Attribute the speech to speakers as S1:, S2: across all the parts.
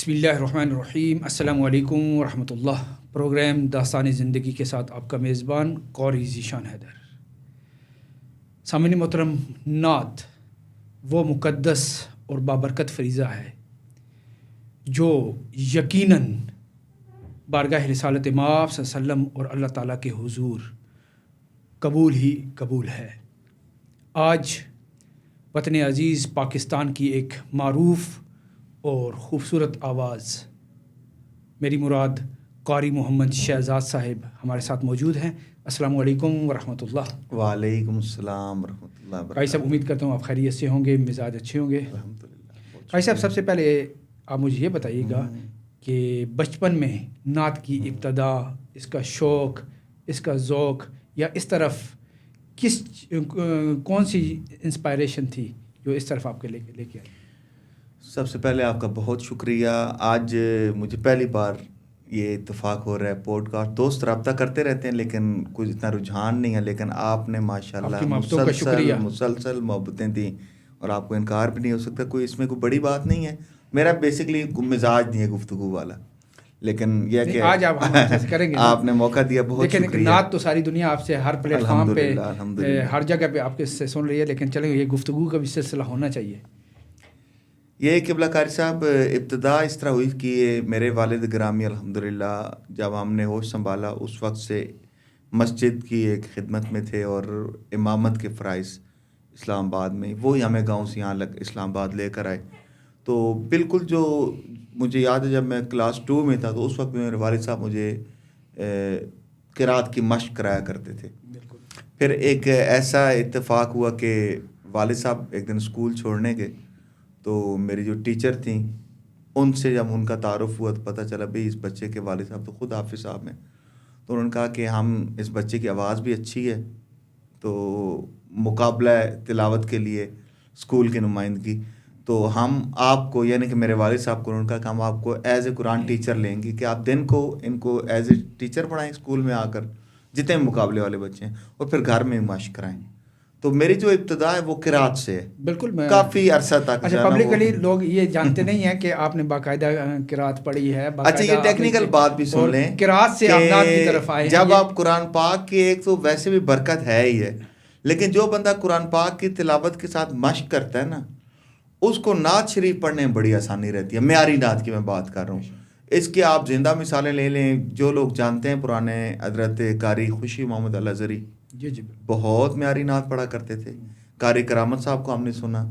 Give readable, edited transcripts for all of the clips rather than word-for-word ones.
S1: بسم اللہ الرحمن الرحیم. السلام علیکم ورحمۃ اللہ. پروگرام داستان زندگی کے ساتھ آپ کا میزبان قوری ذیشان حیدر. سامعین محترم، نعت وہ مقدس اور بابرکت فریضہ ہے جو یقیناً بارگاہ رسالت مآب صلی اللہ علیہ وسلم اور اللہ تعالیٰ کے حضور قبول ہی قبول ہے. آج وطن عزیز پاکستان کی ایک معروف اور خوبصورت آواز، میری مراد قاری محمد شہزاد صاحب ہمارے ساتھ موجود ہیں. السلام علیکم ورحمۃ اللہ.
S2: وعلیکم السلام ورحمۃ اللہ وبرکاتہ.
S1: بھائی صاحب، امید کرتا ہوں آپ خیریت سے ہوں گے، مزاج اچھے ہوں گے.
S2: الحمدللہ.
S1: بھائی صاحب، سب سے پہلے آپ مجھے یہ بتائیے گا کہ بچپن میں نعت کی ابتدا، اس کا شوق، اس کا ذوق یا اس طرف کون سی انسپائریشن تھی جو اس طرف آپ کے لے کے آئی؟
S2: سب سے پہلے آپ کا بہت شکریہ. آج مجھے پہلی بار یہ اتفاق ہو رہا ہے. پوڈ کاسٹ دوست رابطہ کرتے رہتے ہیں لیکن کچھ اتنا رجحان نہیں ہے، لیکن آپ نے ماشاءاللہ مسلسل محبتیں دیں اور آپ کو انکار بھی نہیں ہو سکتا. کوئی اس میں کوئی بڑی بات نہیں ہے. میرا بیسکلی مزاج نہیں ہے گفتگو والا، لیکن یہ کہ
S1: آج آپ کریں گے.
S2: آپ نے موقع دیا، بہت شکریہ.
S1: نعت تو ساری دنیا آپ سے ہر پلیٹ فارم پہ ہر جگہ پہ آپ کے سے سن رہی ہے، لیکن چلیں یہ گفتگو کا بھی سلسلہ ہونا چاہیے.
S2: یہ قبلہ قاری صاحب، ابتدا اس طرح ہوئی کہ میرے والد گرامی الحمدللہ جب ہم نے ہوش سنبھالا اس وقت سے مسجد کی ایک خدمت میں تھے اور امامت کے فرائض اسلام آباد میں، وہی ہمیں گاؤں سے یہاں اسلام آباد لے کر آئے. تو بالکل جو مجھے یاد ہے، جب میں کلاس 2 میں تھا تو اس وقت میرے والد صاحب مجھے قرات کی مشق کرایا کرتے تھے. پھر ایک ایسا اتفاق ہوا کہ والد صاحب ایک دن اسکول چھوڑنے گئے تو میری جو ٹیچر تھیں ان سے جب ان کا تعارف ہوا تو پتہ چلا بھئی اس بچے کے والد صاحب تو خود حافظ صاحب ہیں. تو انہوں نے کہا کہ ہم اس بچے کی آواز بھی اچھی ہے تو مقابلہ تلاوت کے لیے اسکول کی نمائندگی، تو ہم آپ کو، یعنی کہ میرے والد صاحب کو، انہوں نے کہا کہ ہم آپ کو ایز اے قرآن ٹیچر لیں گے کہ آپ دن کو ان کو ایز اے ٹیچر پڑھائیں اسکول میں آ کر جتنے مقابلے والے بچے ہیں، اور پھر گھر میں مشق کرائیں. تو میری جو ابتدا ہے وہ قرات سے ہے.
S1: بالکل. میں
S2: کافی عرصہ تک
S1: پبلکلی لوگ یہ جانتے نہیں ہیں کہ آپ نے باقاعدہ قرات پڑھی ہے.
S2: اچھا، یہ ٹیکنیکل بات بھی سن لیں
S1: قرات سے آپ نعت کی طرف آئے ہیں.
S2: جب آپ قرآن پاک کی، ایک تو ویسے بھی برکت ہے ہی ہے، لیکن جو بندہ قرآن پاک کی تلاوت کے ساتھ مشق کرتا ہے نا، اس کو نعت شریف پڑھنے میں بڑی آسانی رہتی ہے. معیاری نعت کی میں بات کر رہا ہوں. اس کے آپ زندہ مثالیں لے لیں. جو لوگ جانتے ہیں پرانے حضرت قاری خوشی محمد الازہری،
S1: جی
S2: بہت معیاری نعت پڑھا کرتے تھے. قاری کرامت صاحب کو ہم نے سنا.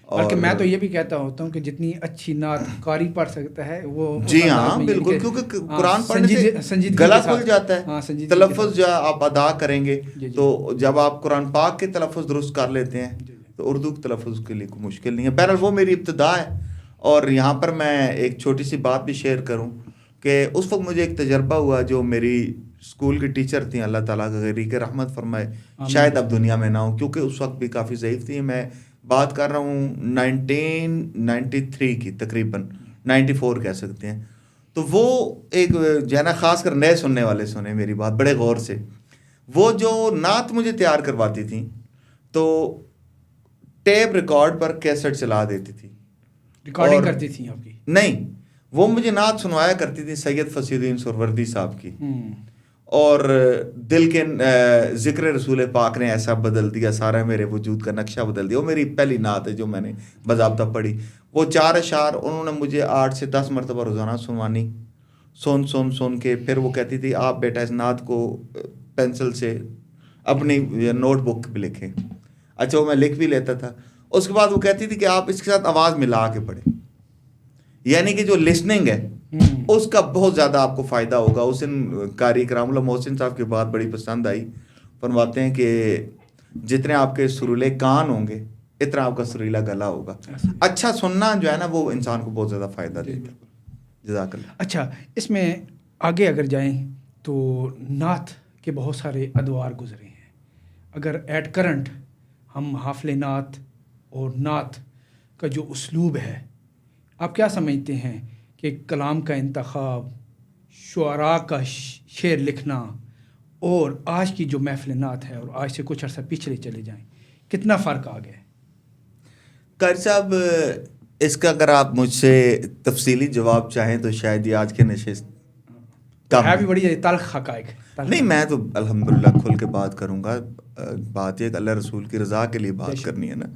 S1: بلکہ میں تو یہ بھی کہتا ہوتا ہوں کہ جتنی اچھی نعت قاری پڑھ سکتا ہے وہ،
S2: جی ہاں بالکل، کیونکہ قرآن پڑھنے سے گلا کھل جاتا ہے. تلفظ جو آپ ادا کریں گے تو جب آپ قرآن پاک کے تلفظ درست کر لیتے ہیں تو اردو کے تلفظ کے لیے کوئی مشکل نہیں ہے. بہرحال وہ میری ابتدا ہے. اور یہاں پر میں ایک چھوٹی سی بات بھی شیئر کروں کہ اس وقت مجھے ایک تجربہ ہوا. جو میری اسکول کی ٹیچر تھیں، اللہ تعالیٰ کا غریق رحمت فرمائے، شاید اب دنیا میں نہ ہوں کیونکہ اس وقت بھی کافی ضعیف تھی. میں بات کر رہا ہوں 1993 کی، تقریباً 94 کہہ سکتے ہیں. تو وہ ایک جو ہے نا، خاص کر نئے سننے والے سنیں میری بات بڑے غور سے. وہ جو نعت مجھے تیار کرواتی تھیں تو ٹیپ ریکارڈ پر کیسٹ چلا دیتی تھی.
S1: ریکارڈنگ کرتی تھیں آپ کی؟
S2: نہیں، وہ مجھے نعت سنوایا کرتی تھی سید فصیح الدین سہروردی صاحب کی. اور دل کے ذکر رسول پاک نے ایسا بدل دیا، سارا میرے وجود کا نقشہ بدل دیا. وہ میری پہلی نعت ہے جو میں نے باضابطہ پڑھی. وہ 4 اشعار انہوں نے مجھے 8 سے 10 مرتبہ روزانہ سنوانی. سن کے پھر وہ کہتی تھی آپ بیٹا اس نعت کو پینسل سے اپنی نوٹ بک پہ لکھیں. اچھا، وہ میں لکھ بھی لیتا تھا. اس کے بعد وہ کہتی تھی کہ آپ اس کے ساتھ آواز ملا کے پڑھیں، یعنی کہ جو لسننگ ہے اس کا بہت زیادہ آپ کو فائدہ ہوگا. اس دن قاری کرام اللہ محسن صاحب کی بات بڑی پسند آئی. فرماتے ہیں کہ جتنے آپ کے سریلے کان ہوں گے اتنا آپ کا سریلا گلا ہوگا. اچھا سننا جو ہے نا وہ انسان کو بہت زیادہ فائدہ دیتا ہے. جزاک اللہ.
S1: اچھا، اس میں آگے اگر جائیں تو نعت کے بہت سارے ادوار گزرے ہیں. اگر ایٹ کرنٹ ہم حافظ نعت اور نعت کا جو اسلوب ہے، آپ کیا سمجھتے ہیں کہ کلام کا انتخاب، شعراء کا شعر لکھنا اور آج کی جو محفل نعت ہے اور آج سے کچھ عرصہ پچھلے چلے جائیں، کتنا فرق آ گیا ہے؟
S2: قاری صاحب، اس کا اگر آپ مجھ سے تفصیلی جواب چاہیں تو شاید یہ آج کے نشست کم
S1: ہے بھی بڑی تلخ حقائق
S2: نہیں، میں تو الحمدللہ کھل کے بات کروں گا. بات یہ کہ اللہ رسول کی رضا کے لیے بات کرنی ہے نا.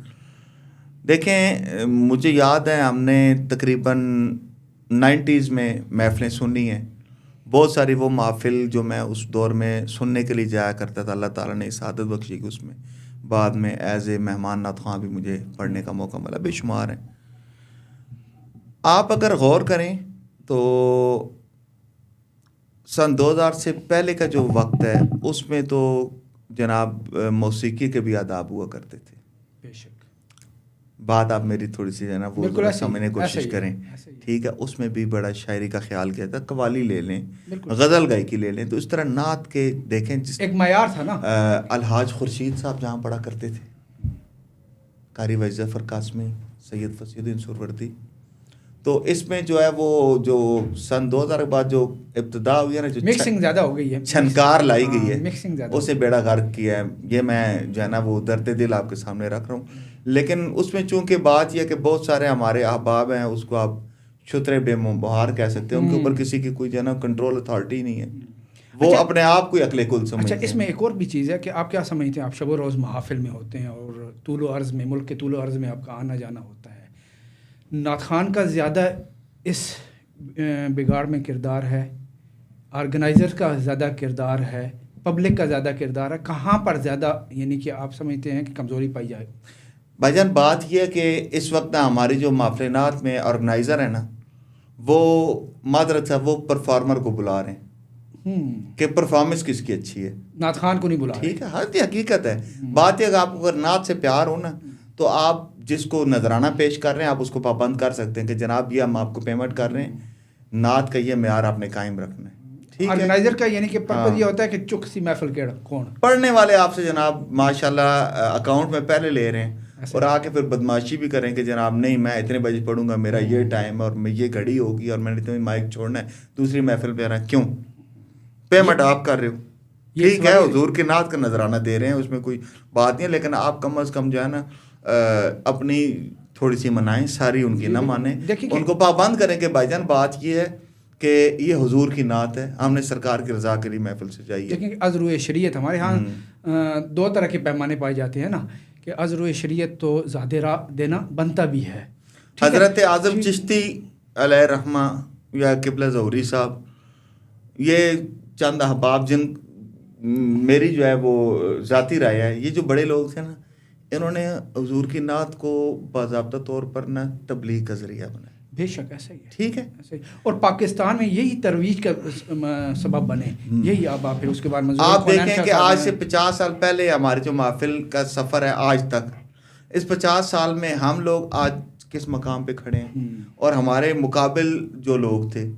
S2: دیکھیں، مجھے یاد ہے ہم نے تقریباً 90s میں محفلیں سنی ہیں. بہت ساری وہ محفل جو میں اس دور میں سننے کے لیے جایا کرتا تھا، اللہ تعالیٰ نے سعادت بخشی کہ اس میں بعد میں ایز اے مہمان نعت خواں بھی مجھے پڑھنے کا موقع ملا. بے شمار ہیں. آپ اگر غور کریں تو سن 2000 سے پہلے کا جو وقت ہے اس میں تو جناب موسیقی کے بھی آداب ہوا کرتے تھے.
S1: بے شک.
S2: بات آپ میری تھوڑی سی ہے نا وہ سمجھنے کی کوشش کریں. ٹھیک ہے، اس میں بھی بڑا شاعری کا خیال کیا تھا. قوالی لے لیں، غزل گائکی لے لیں، تو اس طرح نعت کے دیکھیں جس
S1: ایک معیار تھا نا.
S2: الحاج خورشید صاحب جہاں پڑھا کرتے تھے، قاری وحید ظفر قاسمی، سید فصیح الدین سہروردی. تو اس میں جو ہے وہ جو سن 2000 کے بعد جو ابتدا ہوئی ہے نا، جو
S1: مکسنگ زیادہ ہو گئی ہے،
S2: چھنکار لائی گئی ہے،
S1: مکسنگ زیادہ،
S2: اسے بیڑا غرق کیا ہے. یہ میں جو ہے نا وہ درد دل آپ کے سامنے رکھ رہا ہوں. لیکن اس میں چونکہ بات یہ ہے کہ بہت سارے ہمارے احباب ہیں، اس کو آپ شترے بے مہار کہہ سکتے ہیں، ان کے اوپر کسی کی کوئی جو ہے نا کنٹرول اتھارٹی نہیں ہے. وہ اپنے آپ کو عقل کل سمجھتے ہیں.
S1: اچھا، اس میں ایک اور بھی چیز ہے کہ آپ کیا سمجھتے ہیں، آپ شب و روز محافل میں ہوتے ہیں اور طول و عرض میں، ملک کے طول و عرض میں آپ کا آنا جانا ہوتا ہے. نعت خوان کا زیادہ اس بگاڑ میں کردار ہے، آرگنائزر کا زیادہ کردار ہے، پبلک کا زیادہ کردار ہے؟ کہاں پر زیادہ یعنی کہ آپ سمجھتے ہیں کہ کمزوری پائی جائے؟
S2: بھائی جان، بات یہ ہے کہ اس وقت ہماری جو محفلات میں آرگنائزر ہیں نا، وہ معذرت ہے، وہ پرفارمر کو بلا رہے ہیں کہ پرفارمنس کس کی اچھی ہے،
S1: نعت خوان کو نہیں بلا رہے.
S2: ٹھیک ہے، ہر حقیقت ہے. بات یہ کہ آپ کو اگر نعت سے پیار ہو نا، تو آپ جس کو نذرانہ پیش کر رہے ہیں آپ اس کو پابند کر سکتے ہیں کہ جناب یہ ہم آپ کو پیمنٹ کر رہے ہیں، نعت کا یہ معیار آپ نے قائم رکھنا ہے. ٹھیک ہے،
S1: آرگنائزر کا یعنی کہ پرپز یہ ہوتا ہے کہ چک سی محفل کے کون
S2: پڑھنے والے آپ سے جناب ماشاءاللہ اکاؤنٹ میں پہلے لے رہے ہیں، اور آ کے پھر بدماشی بھی کریں کہ جناب نہیں میں اتنے بجے پڑھوں گا، میرا یہ ٹائم ہے اور میں یہ گھڑی ہوگی اور میں نے اتنے مائک چھوڑنا ہے، دوسری محفل پہ آ رہا ہے. کیوں پیمنٹ آپ کر رہے ہو؟ ٹھیک ہے، حضور کی نعت کا نذرانہ دے رہے ہیں، اس میں کوئی بات نہیں ہے، لیکن آپ کم از کم جو ہے نا اپنی تھوڑی سی منائیں، ساری ان کی نہ مانیں، ان کو پابند کریں کہ بھائی جان بات یہ ہے کہ یہ حضور کی نعت ہے، ہم نے سرکار کی رضا کے لیے محفل سے جائیے.
S1: دیکھیں کہ عذر شریعت ہمارے ہاں دو طرح کے پیمانے پائے جاتے ہیں نا، کہ عذر شریعت تو زیادہ راہ دینا بنتا بھی ہے.
S2: حضرت اعظم چشتی علیہ رحمہ یا قبلہ ظہوری صاحب، یہ چند احباب جن میری جو ہے وہ ذاتی رائے ہے، یہ جو بڑے لوگ تھے نا، انہوں نے حضور کی نعت کو باضابطہ طور پر نہ تبلیغ کا ذریعہ بنایا.
S1: بے شک ایسا ہی ہے.
S2: ٹھیک ہے،
S1: ایسا ہی. اور پاکستان میں یہی ترویج کا سبب بنے، یہی اب آپ پھر اس کے بعد
S2: آپ دیکھیں کہ آج سے 50 سال پہلے ہمارے جو محفل کا سفر ہے آج تک، اس 50 سال میں ہم لوگ آج کس مقام پہ کھڑے ہیں، اور ہمارے مقابل جو لوگ تھے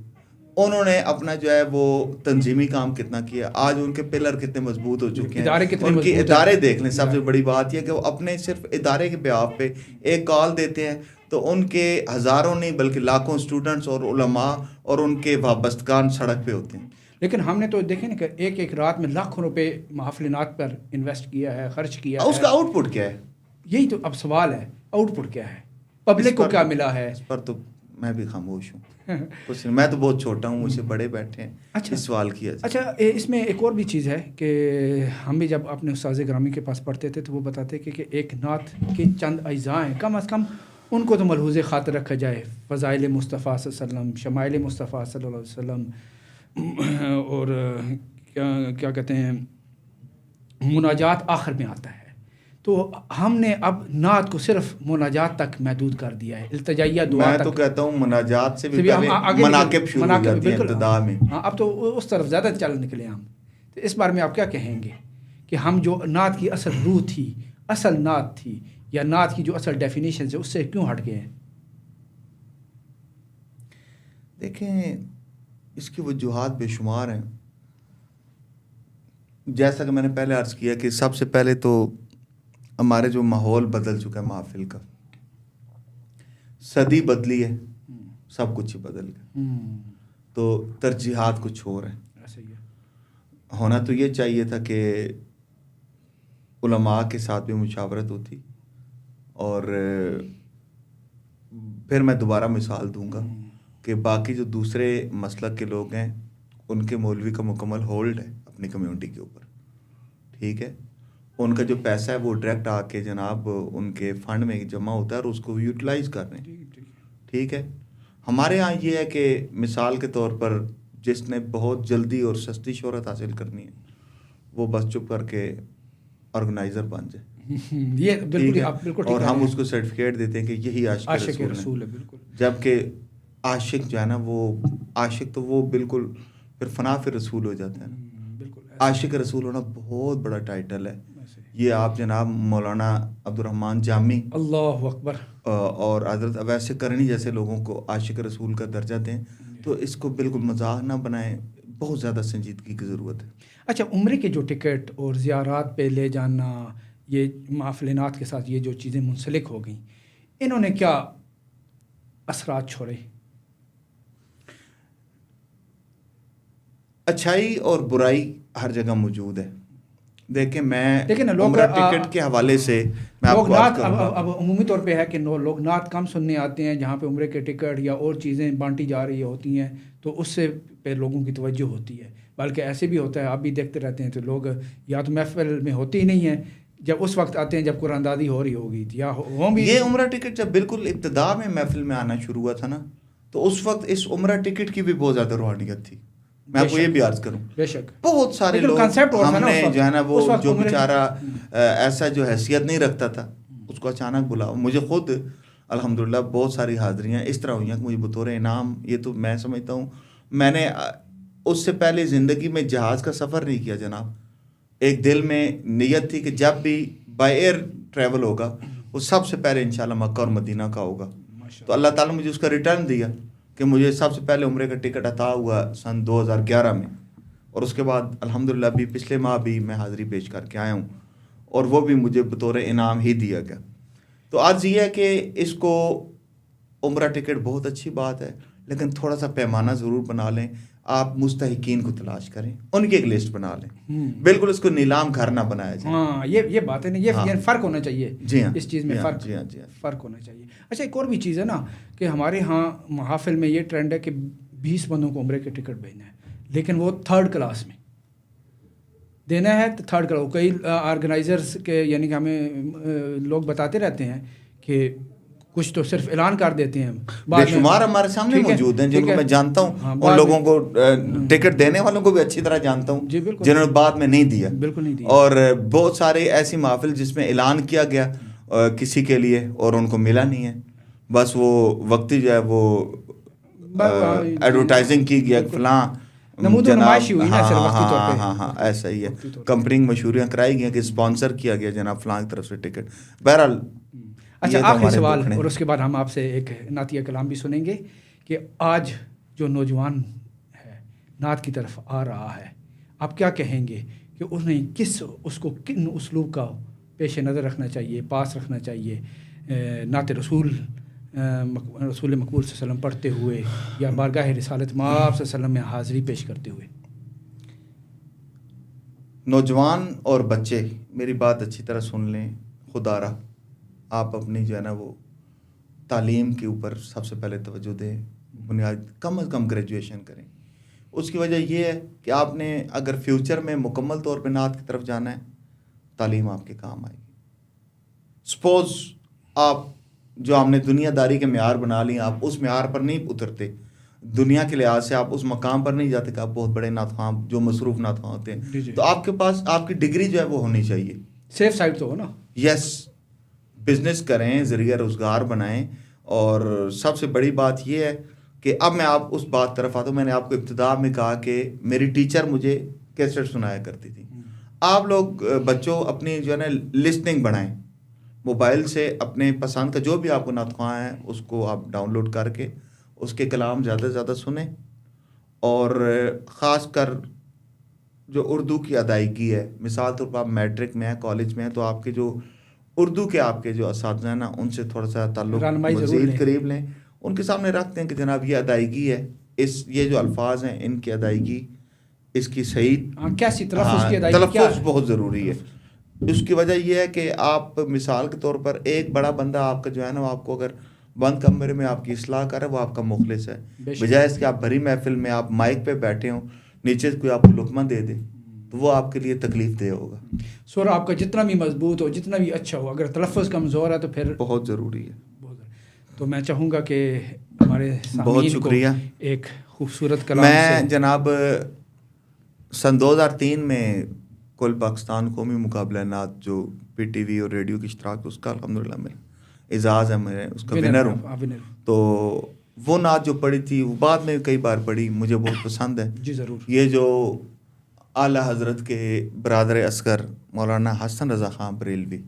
S2: انہوں نے اپنا جو ہے وہ تنظیمی کام کتنا کیا. آج ان کے پلر کتنے مضبوط ہو چکے ہیں، ان کی ادارے دیکھ لیں. سب سے بڑی بات یہ کہ وہ اپنے صرف ادارے کے بیاف پہ ایک کال دیتے ہیں تو ان کے ہزاروں نہیں بلکہ لاکھوں اسٹوڈنٹس اور علماء اور ان کے وابستگان سڑک پہ ہوتے ہیں.
S1: لیکن ہم نے تو دیکھیں نا کہ ایک رات میں لاکھوں روپے محفل نعت پر انویسٹ کیا ہے، خرچ کیا ہے.
S2: اس کا آؤٹ پٹ کیا ہے؟
S1: یہی تو اب سوال ہے، آؤٹ پٹ کیا ہے، پبلک کو کیا ملا ہے؟
S2: اس پر تو میں بھی خاموش ہوں. کچھ نہیں، میں تو بہت چھوٹا ہوں، مجھ سے بڑے بیٹھے ہیں. اچھا، سوال کیا جائے.
S1: اچھا، اس میں ایک اور بھی چیز ہے کہ ہم بھی جب اپنے استاذ گرامی کے پاس پڑھتے تھے تو وہ بتاتے کہ ایک نعت کے چند اجزاء ہیں، کم از کم ان کو تو ملحوظ خاطر رکھا جائے. فضائل مصطفیٰ صلی اللہ علیہ وسلم، شمائل مصطفیٰ صلی اللہ علیہ وسلم، اور کیا کہتے ہیں مناجات آخر میں آتا ہے. تو ہم نے اب نعت کو صرف مناجات تک محدود کر دیا ہے، التجائیہ دعا تک.
S2: میں تو کہتا ہوں مناجات سے بھی پہلے مناقب شروع ہو جاتی ہیں ابتدا میں.
S1: ہاں، اب تو اس طرف زیادہ چل نکلے ہم. تو اس بارے میں آپ کیا کہیں گے کہ ہم جو نعت کی اصل روح تھی، اصل نعت تھی، یا نعت کی جو اصل ڈیفینیشن ہے اس سے کیوں ہٹ گئے ہیں؟
S2: دیکھیں، اس کی وجوہات بے شمار ہیں. جیسا کہ میں نے پہلے عرض کیا کہ سب سے پہلے تو ہمارے جو ماحول بدل چکا ہے محفل کا، صدی بدلی ہے، سب کچھ ہی بدل گیا، تو ترجیحات کچھ اور ہیں. ہونا تو یہ چاہیے تھا کہ علماء کے ساتھ بھی مشاورت ہوتی اور پھر میں دوبارہ مثال دوں گا کہ باقی جو دوسرے مسلک کے لوگ ہیں ان کے مولوی کا مکمل ہولڈ ہے اپنی کمیونٹی کے اوپر، ٹھیک ہے، ان کا جو پیسہ ہے وہ ڈائریکٹ آ کے جناب ان کے فنڈ میں جمع ہوتا ہے اور اس کو یوٹیلائز کر رہے ہیں، ٹھیک ہے۔ ہمارے ہاں یہ ہے کہ مثال کے طور پر جس نے بہت جلدی اور سستی شہرت حاصل کرنی ہے وہ بس چپ کر کے آرگنائزر بن جائے،
S1: یہ بالکل آپ بالکل ٹھیک
S2: اور
S1: کہہ
S2: ہم
S1: رہے ہیں۔
S2: اس کو سرٹیفکیٹ دیتے ہیں کہ یہی عاشق
S1: رسول ہے، بالکل۔
S2: جبکہ عاشق جو ہے نا وہ عاشق تو وہ بالکل پھر فنا پھر رسول ہو جاتا ہے نا۔
S1: بالکل
S2: عاشق رسول ہونا بہت بڑا ٹائٹل ہے، یہ آپ جناب مولانا عبدالرحمن جامی
S1: اللہ اکبر
S2: اور حضرت اویس کرنی جیسے لوگوں کو عاشق رسول کا درجہ دیں تو اس کو بالکل مذاق نہ بنائیں، بہت زیادہ سنجیدگی کی ضرورت ہے۔
S1: اچھا، عمرے کے جو ٹکٹ اور زیارات پہ لے جانا، یہ معافلینات کے ساتھ یہ جو چیزیں منسلک ہو گئیں، انہوں نے کیا اثرات چھوڑے؟
S2: اچھائی اور برائی ہر جگہ موجود ہے۔ دیکھیں میں
S1: لیکن
S2: عمرہ ٹکٹ کے حوالے سے میں آپ
S1: لوگ
S2: کو بات
S1: نعت
S2: کروں گا۔
S1: اب عمومی طور پہ ہے کہ لوگ نعت کم سننے آتے ہیں جہاں پہ عمرے کے ٹکٹ یا اور چیزیں بانٹی جا رہی ہوتی ہیں، تو اس سے پہ لوگوں کی توجہ ہوتی ہے۔ بلکہ ایسے بھی ہوتا ہے، آپ بھی دیکھتے رہتے ہیں، تو لوگ یا تو محفل میں ہوتی ہی نہیں ہے جب اس وقت آتے ہیں جب قرآن دادی ہو رہی ہوگی یا ہوں بھی۔
S2: یہ عمرہ ٹکٹ جب بالکل ابتدا میں محفل میں آنا شروع ہوا تھا نا، تو اس وقت اس عمرہ ٹکٹ کی بھی بہت زیادہ روحانیت تھی، میں آپ کو یہ بھی عرض کروں۔
S1: بے شک
S2: بہت سارے لوگ ہم نے جو ہے نا وہ جو بیچارہ ایسا جو حیثیت نہیں رکھتا تھا اس کو اچانک بلاؤ۔ مجھے خود الحمدللہ بہت ساری حاضریاں اس طرح ہوئی ہیں کہ مجھے بطور انعام، یہ تو میں سمجھتا ہوں میں نے اس سے پہلے زندگی میں جہاز کا سفر نہیں کیا جناب۔ ایک دل میں نیت تھی کہ جب بھی بائی ایئر ٹریول ہوگا وہ سب سے پہلے انشاءاللہ مکہ اور مدینہ کا ہوگا، تو اللہ تعالیٰ نے مجھے اس کا ریٹرن دیا کہ مجھے سب سے پہلے عمرے کا ٹکٹ عطا ہوا سن 2011 میں، اور اس کے بعد الحمدللہ بھی پچھلے ماہ بھی میں حاضری پیش کر کے آیا ہوں، اور وہ بھی مجھے بطور انعام ہی دیا گیا۔ تو آج یہ ہے کہ اس کو عمرہ ٹکٹ بہت اچھی بات ہے، لیکن تھوڑا سا پیمانہ ضرور بنا لیں۔ آپ مستحقین کو تلاش کریں، ان کی ایک لسٹ بنا لیں، بالکل اس کو نیلام گھر نہ بنایا جائے۔
S1: ہاں، یہ بات ہے نا، یہ فرق ہونا چاہیے۔
S2: جی ہاں،
S1: اس چیز میں فرق ہونا چاہیے۔ اچھا، ایک اور بھی چیز ہے نا کہ ہمارے ہاں محافل میں یہ ٹرینڈ ہے کہ 20 بندوں کو عمرے کے ٹکٹ بھیجنا ہے، لیکن وہ 3rd کلاس میں دینا ہے، تو 3rd کلاس۔ کئی آرگنائزرس کے یعنی کہ ہمیں لوگ بتاتے رہتے ہیں کہ کچھ تو صرف اعلان کر دیتے ہیں،
S2: بے شمار ہمارے سامنے موجود ہیں جن کو میں جانتا ہوں، ان لوگوں کو ٹکٹ دینے والوں کو بھی اچھی طرح جانتا ہوں جنہوں نے بعد میں نہیں دیا،
S1: بالکل نہیں دیا۔
S2: اور بہت سارے ایسی محافل جس میں اعلان کیا گیا کسی کے لیے اور ان کو ملا نہیں ہے، بس وہ وقتی جو ہے وہ ایڈورٹائزنگ کی گیا فلاں
S1: نمائشی ہوئی نا صرف وقتی طور پہ۔
S2: ہاں ایسا ہی ہے، کمپنی مشہوریاں کرائی گئی کہ اسپانسر کیا گیا جناب فلاں کی طرف سے ٹکٹ۔ بہرحال
S1: اچھا، آخری سوال اور اس کے بعد ہم آپ سے ایک نعتیہ کلام بھی سنیں گے کہ آج جو نوجوان ہے نعت کی طرف آ رہا ہے، آپ کیا کہیں گے کہ انہیں کن اسلوب کا پیش نظر رکھنا چاہیے، پاس رکھنا چاہیے، نعت رسول مقبول صلی اللہ علیہ وسلم پڑھتے ہوئے یا بارگاہ رسالت مآب صلی اللہ علیہ وسلم میں حاضری پیش کرتے ہوئے؟
S2: نوجوان اور بچے میری بات اچھی طرح سن لیں، خدا را آپ اپنی جو ہے نا وہ تعلیم کے اوپر سب سے پہلے توجہ دیں، بنیاد کم از کم گریجویشن کریں۔ اس کی وجہ یہ ہے کہ آپ نے اگر فیوچر میں مکمل طور پہ نعت کی طرف جانا ہے، تعلیم آپ کے کام آئے گی۔ سپوز آپ جو آپ نے دنیا داری کے معیار بنا لی، آپ اس معیار پر نہیں اترتے، دنیا کے لحاظ سے آپ اس مقام پر نہیں جاتے کہ آپ بہت بڑے نعت خواں جو مصروف نعت خواں ہوتے ہیں، تو آپ کے پاس آپ کی ڈگری جو ہے وہ ہونی چاہیے،
S1: سیف سائڈ تو ہو نا۔
S2: یس، بزنس کریں، ذریعہ روزگار بنائیں، اور سب سے بڑی بات یہ ہے کہ اب میں آپ اس بات طرف آتا ہوں، میں نے آپ کو ابتدا میں کہا کہ میری ٹیچر مجھے کیسٹ سنایا کرتی تھی۔ آپ لوگ بچوں اپنی جو ہے نا لسننگ بڑھائیں، موبائل سے اپنے پسند کا جو بھی آپ کو نعت خواں ہے اس کو آپ ڈاؤن لوڈ کر کے اس کے کلام زیادہ سے زیادہ سنیں، اور خاص کر جو اردو کی ادائیگی ہے، مثال طور پر آپ میٹرک میں ہیں، کالج میں ہیں، تو آپ کے جو اردو کے آپ کے جو اساتذہ ہیں نا ان سے تھوڑا سا تعلق مزید قریب لیں، ان کے سامنے رکھتے ہیں کہ جناب یہ ادائیگی ہے، یہ جو الفاظ ہیں ان کی ادائیگی، اس کی صحیح
S1: کیسی تلفظ کی ادائیگی
S2: تلفظ بہت ضروری ہے۔ اس کی وجہ یہ ہے کہ آپ مثال کے طور پر ایک بڑا بندہ آپ کا جو ہے نا آپ کو اگر بند کمرے میں آپ کی اصلاح کر رہا ہے وہ آپ کا مخلص ہے،
S1: بے شک۔
S2: بجائے اس کہ آپ بھری محفل میں آپ مائک پہ بیٹھے ہوں، نیچے سے کوئی آپ کو لقمہ دے دے تو وہ آپ کے لیے تکلیف دہ ہوگا۔
S1: سورہ آپ کا جتنا بھی مضبوط ہو، جتنا بھی اچھا ہو، اگر تلفظ کمزور ہے تو پھر
S2: بہت ضروری ہے۔
S1: تو میں چاہوں گا کہ ہمارے
S2: بہت
S1: سامعین کو
S2: شکریہ۔
S1: ایک خوبصورت کلام سے
S2: میں جناب سن 2003 میں کل پاکستان قومی مقابلہ نعت جو پی ٹی وی اور ریڈیو کی اشتراک اس کا الحمدللہ میرا اعزاز ہے، میں اس کا ونر ہوں۔ تو وہ نعت جو پڑھی تھی وہ بعد میں کئی بار پڑھی، مجھے بہت پسند ہے۔
S1: جی ضرور۔
S2: یہ جو اعلیٰ حضرت کے برادر اصغر مولانا حسن رضا خان بریلوی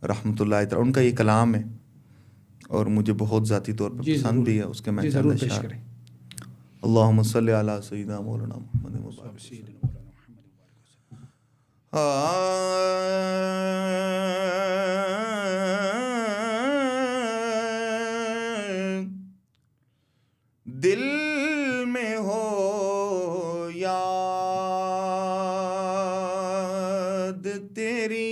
S2: رحمۃ اللہ تعالی ان کا یہ کلام ہے اور مجھے بہت ذاتی طور پر پسند بھی ہے، اس کے میں چند اشعار۔ اللہم صلی علی سیدنا مولانا محمد دل میں ہو یاد تیری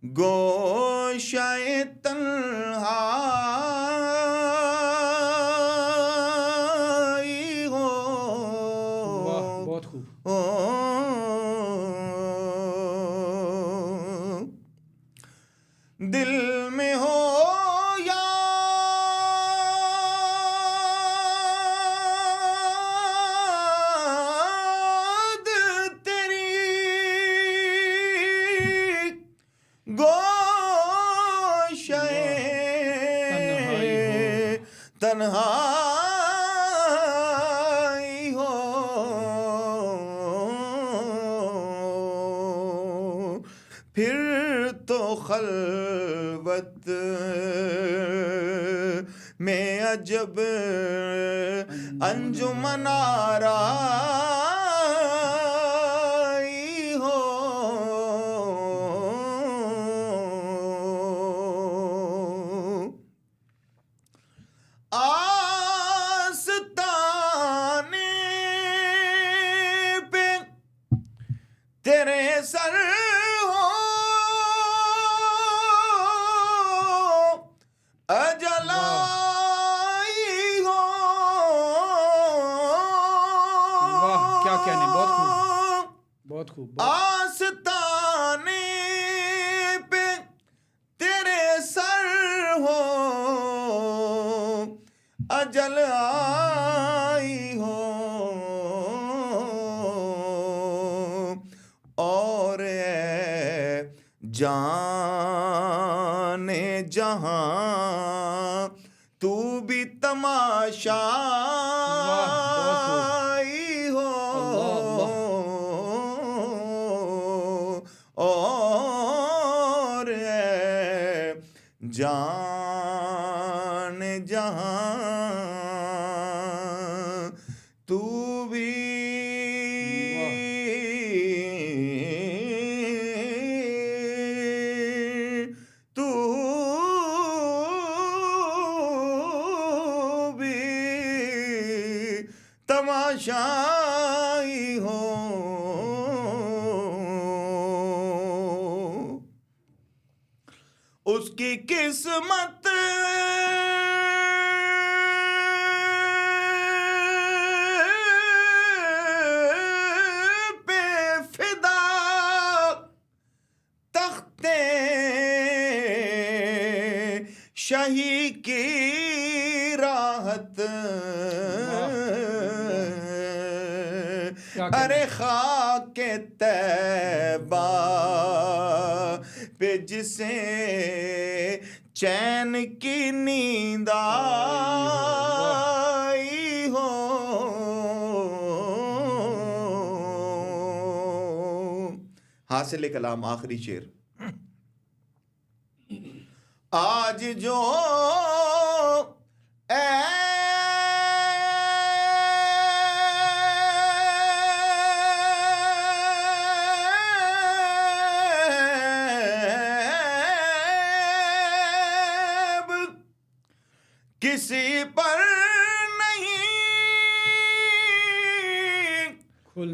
S2: گوشۂ تنہائی ہو،
S1: بہت خوب،
S2: دل میں ہو یاد تیری گوشۂ تنہائی ہو، پھر تو خلوت میں عجب انجمن آرائی ہو، آستانے پہ تیرے سر ہو، اجل آئی ہو،
S1: واہ کیا کہنے، بہت خوب، بہت خوب۔
S2: آستانے پہ تیرے سر ہو، اجل آئی ہو، اور اے جان جہاں تو بھی تماشائی ہو، اور اے جان جہاں تو بھی تماشائی ہو، اس کی قسمت پہ فدا تخت شہی کی راحت، ارے خاک طیبہ پہ جسے چین کی نیند آئی ہو، حاصل کلام آخری شعر۔ آج جو کسی پر نہیں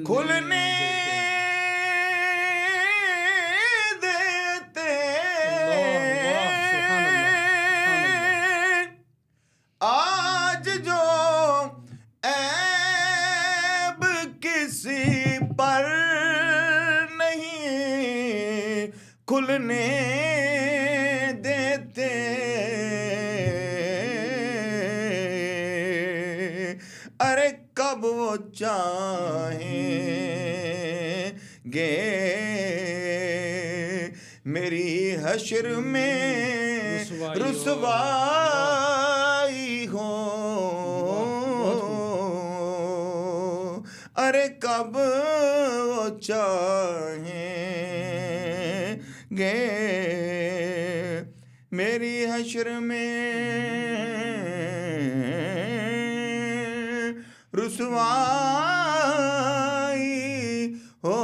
S2: کھلنے دیتے بھولنے دیتے، ارے کب وہ چاہیں گے میری حشر میں رسوائی ہو، ارے کب وہ چاہیں گے میری حشر میں رسوائی ہو،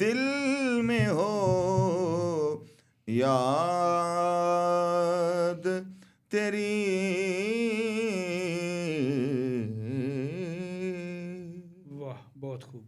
S2: دل میں ہو یاد تیری۔
S1: واہ، بہت خوب.